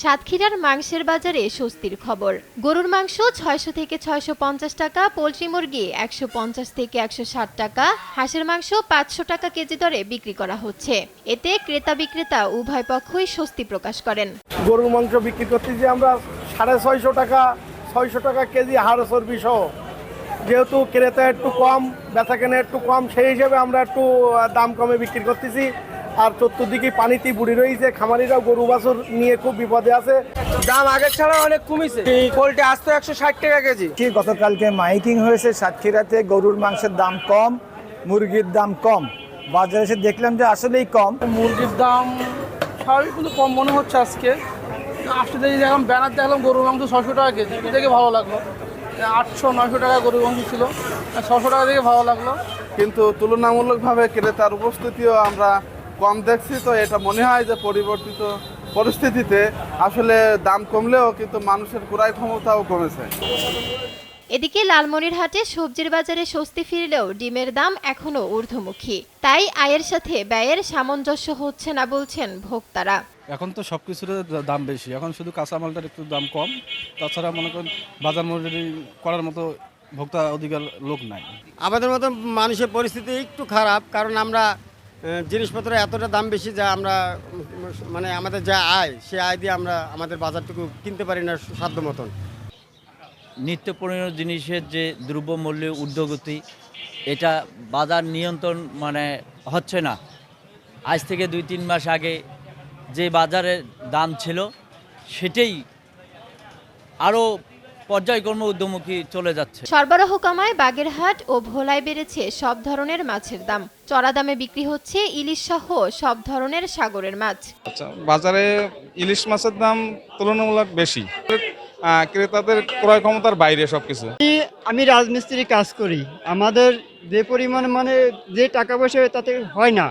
সাতক্ষীরার মাংসের বাজারে স্বস্তির খবর। গরুর মাংস ৬০০ থেকে ৬৫০ টাকা, পোলট্রি মুরগি ১৫০ থেকে ১৬০ টাকা, হাঁসের মাংস ৫০০ টাকা কেজি দরে বিক্রি করা হচ্ছে। এতে ক্রেতা বিক্রেতা উভয় পক্ষই স্বস্তি প্রকাশ করেন। গরুর মাংস বিক্রি করতেছি আমরা ৬৫০ টাকা, ৬০০ টাকা কেজি হাড় চর্বি সহ। যেহেতু ক্রেতা একটু কম, বেচা কেনা একটু কম, সেই হিসেবে আমরা একটু দাম কমে বিক্রি করতেছি। আর চতুর্দিকে পানিতে বুড়ি রয়েছে, খামারিরাও গরু বাছুর নিয়ে খুব বিপদে আছে। দাম আগের ছাড়া অনেক কমেছে। পোলট্রি আসতো ১৬০ টাকা কেজি। গতকালকে মাইকিং হয়েছে সাতক্ষীরাতে, গরুর মাংসের দাম কম, মুরগির দাম কম। বাজারে এসে দেখলাম যে আসলেই কম। মুরগির দাম স্বাভাবিক কিন্তু কম মনে হচ্ছে আজকে। আসতে দেখি দেখলাম ব্যানার দেখলাম গরুর মাংস ৬০০ টাকা কেজি, দেখে ভালো লাগলো। ৮০০-৯০০ টাকা গরুর মাংস ছিল, ৬০০ টাকা দেখে ভালো লাগলো। কিন্তু তুলনামূলকভাবে ক্রেতার উপস্থিতিও আমরা কম দেখছি। তো এটা মনে হয় যে পরিবর্তিত পরিস্থিতিতে আসলে দাম কমলেও কিন্তু মানুষের ক্রয় ক্ষমতাও কমেছে। এদিকে লালমনিরহাটে সবজির বাজারে স্বস্তি ফিরলেও ডিমের দাম এখনো ঊর্ধ্বমুখী। তাই আয়ের সাথে ব্যয়ের সামঞ্জস্য হচ্ছে না বলছেন ভোক্তারা। এখন তো সব কিছুর দাম বেশি, এখন শুধু কাঁচামালটার একটু দাম কম। তাছাড়া মনে করেন বাজার মজুরি করার মতো ভোক্তা অধিকার লোক নাই। আমাদের মতো মানুষের পরিস্থিতি একটু খারাপ, কারণ আমরা জিনিসপত্র এতটা দাম বেশি যা আমরা মানে আমাদের যা আয়, সে আয় দিয়ে আমরা আমাদের বাজারটুকু কিনতে পারি না সাধ্য মতন। নিত্য প্রয়োজনীয় জিনিসের যে দ্রব্যমূল্য ঊর্ধ্বগতি, এটা বাজার নিয়ন্ত্রণ হচ্ছে না। আজ থেকে ২-৩ মাস আগে যে বাজারের দাম ছিল সেটাই আরও পর্যায়ক্রমে ঊর্ধ্বমুখী চলে যাচ্ছে। সরবরাহ কমায় বাগেরহাট ও ভোলায় বেড়েছে সব ধরনের মাছের দাম। চড়া দামে বিক্রি হচ্ছে ইলিশ সহ সব ধরনের সাগরের মাছ। বাজারে ইলিশ মাছের দাম তুলনামূলক বেশি, ক্রেতাদের ক্রয় ক্ষমতার বাইরে সবকিছু। আমি রাজমিস্ত্রি কাজ করি, আমাদের যে পরিমাণ যে টাকা পয়সা তাতে হয় না।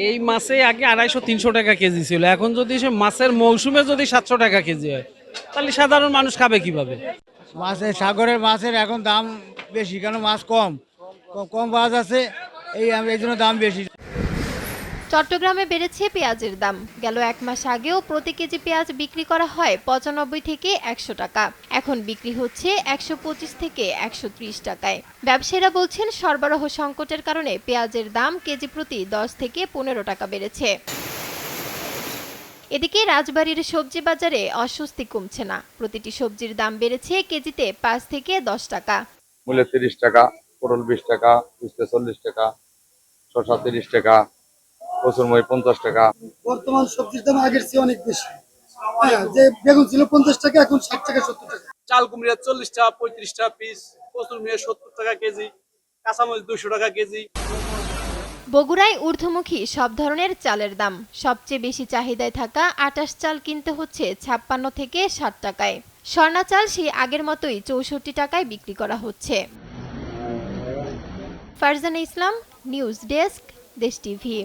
এই মাছে আগে ২৫০-৩০০ টাকা কেজি ছিল, এখন যদি সে মাছের মৌসুমে যদি ৭০০ টাকা কেজি হয়, তাহলে সাধারণ মানুষ খাবে কিভাবে? মাছের সাগরের মাছের এখন দাম বেশি, কেন মাছ কম পাওয়া যাচ্ছে, এই জন্য দাম বেশি। চট্টগ্রামে বেড়েছে পেঁয়াজের দাম। গেল ১ মাস আগেও প্রতি কেজি পেঁয়াজ বিক্রি করা হয় ৯৫ থেকে ১০০ টাকা, এখন বিক্রি হচ্ছে ১২৫ থেকে ১৩০ টাকায়। ব্যবসায়ীরা বলছেন সরবরাহ সংকটের কারণে পেঁয়াজের দাম কেজি প্রতি ১০ থেকে ১৫ টাকা বেড়েছে। এদিকে রাজবাড়ীর সবজি বাজারে অস্বস্তি কমছে না। প্রতিটি সবজির দাম বেড়েছে কেজিতে ৫ থেকে ১০ টাকা। মূল্য ৩০ টাকা, পটল ২০ টাকা, উচ্ছে ৪০ টাকা, শসা ৩০ টাকা, কচুরমুখী ৫০ টাকা। বর্তমান সবজির দাম আগের চেয়ে অনেক বেশি। যে বেগুন ছিল ৫০ টাকা, এখন ৬০ টাকা ৭০ টাকা। চাল কুমড়া ৪০ টাকা ৩৫ টাকা পিস, কচুরমুখী ৭০ টাকা কেজি, কাঁচামরিচ ২০০ টাকা কেজি। বগুড়ায় ঊর্ধ্বমুখী সব ধরনের চালের দাম। সবচেয়ে বেশি চাহিদায় থাকা আটাশ চাল কিনতে হচ্ছে ৫৬ থেকে ৬০ টাকায়। স্বর্ণা চাল সেই আগের মতোই ৬৪ টাকায় বিক্রি করা হচ্ছে। ফারজানা ইসলাম, নিউজ ডেস্ক, দেশ টিভি।